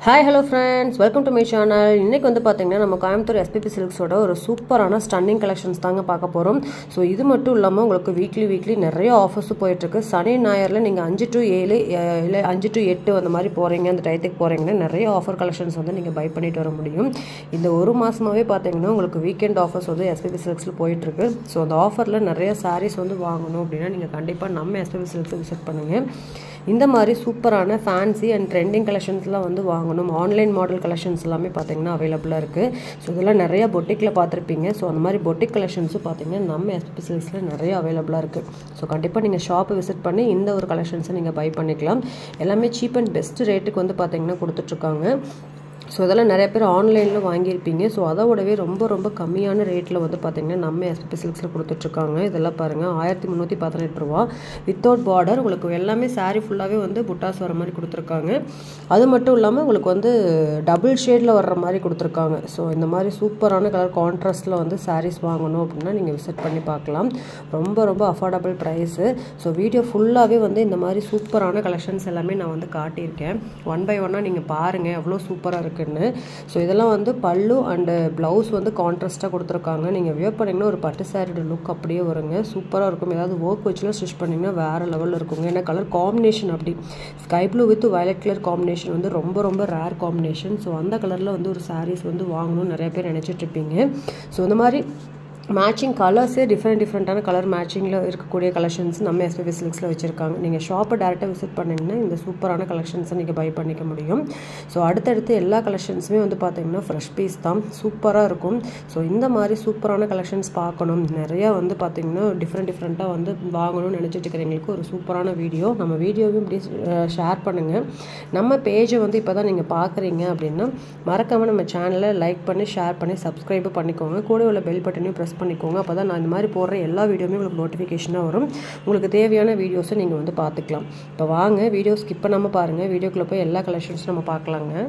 Hi hello friends, welcome to my channel. இன்னைக்கு வந்து பாத்தீங்கன்னா நம்ம கோயம்புத்தூர் SPP Silksோட ஒரு சூப்பரான ஸ்டன்னிங் கலெக்ஷன்ஸ் தாங்க பார்க்க போறோம். சோ இது மட்டும் இல்லாம உங்களுக்கு வீக்லி நிறைய ஆஃபர்ஸ் போயிட்டு இருக்கு. சனி ஞாயிறுல நீங்க 5 to 7 இல்ல 5 to 8 அந்த மாதிரி போறீங்க, அந்த டைத்துக்கு போறீங்கன்னா நிறைய ஆஃபர் கலெக்ஷன்ஸ் வந்து நீங்க பை பண்ணிட்டு வர முடியும். இந்த ஒரு மாசமாவே பாத்தீங்கன்னா உங்களுக்கு வீக்கெண்ட் ஆஃபர்ஸ் வந்து SPP Silksல போயிட்டு இருக்கு. சோ அந்த ஆஃபர்ல நிறைய sarees வந்து வாங்கணும் அப்படினா நீங்க கண்டிப்பா நம்ம SPP Silks விசிட் பண்ணுங்க. இந்த மாதிரி சூப்பரான ஃபேன்சி அண்ட் ட்ரெண்டிங் கலெக்ஷன்ஸ்லாம் வந்து வாங்கணும். ஆன்லைன் மாடல் கலெக்ஷன்ஸ் எல்லாமே பார்த்தீங்கன்னா அவைலபிளாக இருக்குது. ஸோ இதெல்லாம் நிறைய பொட்டிக்கில் பார்த்துருப்பீங்க. ஸோ அந்த மாதிரி பொட்டிக் கலெக்ஷன்ஸும் பார்த்தீங்கன்னா நம்ம SPP Silksல நிறைய அவைலபிளாக இருக்குது. ஸோ கண்டிப்பாக நீங்கள் ஷாப்பை விசிட் பண்ணி இந்த ஒரு கலெக்ஷன்ஸை நீங்கள் பை பண்ணிக்கலாம். எல்லாமே சீப் அண்ட் பெஸ்ட் ரேட்டுக்கு வந்து பார்த்தீங்கன்னா கொடுத்துட்ருக்காங்க. ஸோ இதெல்லாம் நிறைய பேர் ஆன்லைனில் வாங்கியிருப்பீங்க. ஸோ அதோடவே ரொம்ப கம்மியான ரேட்டில் வந்து பார்த்திங்கன்னா நம்ம SPP Silksல கொடுத்துட்ருக்காங்க. இதெல்லாம் பாருங்கள் 1318 ரூபா வித்தவுட் பார்டர். உங்களுக்கு எல்லாமே சாரீ ஃபுல்லாகவே வந்து புட்டாஸ் வர மாதிரி கொடுத்துருக்காங்க. அது மட்டும் இல்லாமல் உங்களுக்கு வந்து டபுள் ஷேடில் வர்ற மாதிரி கொடுத்துருக்காங்க. ஸோ இந்த மாதிரி சூப்பரான கலர் கான்ட்ராஸ்ட்டில் வந்து சாரீஸ் வாங்கணும் அப்படின்னா நீங்கள் விசிட் பண்ணி பார்க்கலாம். ரொம்ப அஃபோர்டபுள் ப்ரைஸு. ஸோ வீடியோ ஃபுல்லாகவே வந்து இந்த மாதிரி சூப்பரான கலெக்ஷன்ஸ் எல்லாமே நான் வந்து காட்டியிருக்கேன். ஒன் பை ஒன்னாக நீங்கள் பாருங்கள் எவ்வளோ சூப்பராக இருக்குது. ஸோ இதெல்லாம் வந்து பல்லு அண்ட் பிளவுஸ் வந்து கான்ட்ராஸ்டாக கொடுத்துருக்காங்க. நீங்கள் வியர் பண்ணிங்கன்னா ஒரு பட்டு சாரியோட லுக் அப்படியே வருங்க. சூப்பராக இருக்கும். ஏதாவது ஒர்க் வச்சுலாம் ஸ்டிச் பண்ணிங்கன்னா வேறு லெவலில் இருக்குங்க. ஏன்னா கலர் காம்பினேஷன் அப்படி sky blue with violet colour combination வந்து ரொம்ப ரேர் காம்பினேஷன். ஸோ அந்த கலரில் வந்து ஒரு சாரீஸ் வந்து வாங்கணும்னு நிறைய பேர் நினச்சிட்ருப்பீங்க. ஸோ இந்த மாதிரி மேட்சிங் கலர்ஸே டிஃப்ரெண்ட்டான கலர் மேட்சிங்கில் இருக்கக்கூடிய கலெக்ஷன்ஸ் நம்ம SPP Silksல வச்சுருக்காங்க. நீங்கள் ஷாப்பை டேரெக்டாக விசிட் பண்ணிங்கன்னா இந்த சூப்பரான கலெக்ஷன்ஸை நீங்கள் பை பண்ணிக்க முடியும். ஸோ அடுத்தடுத்து எல்லா கலெக்ஷன்ஸுமே வந்து பார்த்தீங்கன்னா ஃப்ரெஷ் பீஸ் தான், சூப்பராக இருக்கும். ஸோ இந்த மாதிரி சூப்பரான கலெக்ஷன்ஸ் பார்க்கணும், நிறையா வந்து பார்த்தீங்கன்னா டிஃப்ரெண்ட்டாக வந்து வாங்கணும்னு நினச்சிட்டு இருக்கிறவங்களுக்கு ஒரு சூப்பரான வீடியோ. நம்ம வீடியோவையும் இப்படி ஷேர் பண்ணுங்கள். நம்ம பேஜை வந்து இப்போ தான் நீங்கள் பார்க்குறீங்க அப்படின்னா மறக்காமல் நம்ம சேனலை லைக் பண்ணி ஷேர் பண்ணி சப்ஸ்கிரைப் பண்ணிக்கோங்க. கூட உள்ள பெல் பட்டனையும் ப்ரெஸ் பண்ணிக்கோங்க. அப்போ தான் நான் இந்த மாதிரி போடுற எல்லா வீடியோவுமே உங்களுக்கு நோட்டிஃபிகேஷனாக வரும். உங்களுக்கு தேவையான வீடியோஸை நீங்கள் வந்து பார்த்துக்கலாம். இப்போ வாங்க வீடியோ ஸ்கிப் பண்ணாமல் பாருங்கள். வீடியோக்குள்ளே போய் எல்லா கலெக்ஷன்ஸும் நம்ம பார்க்கலாங்க.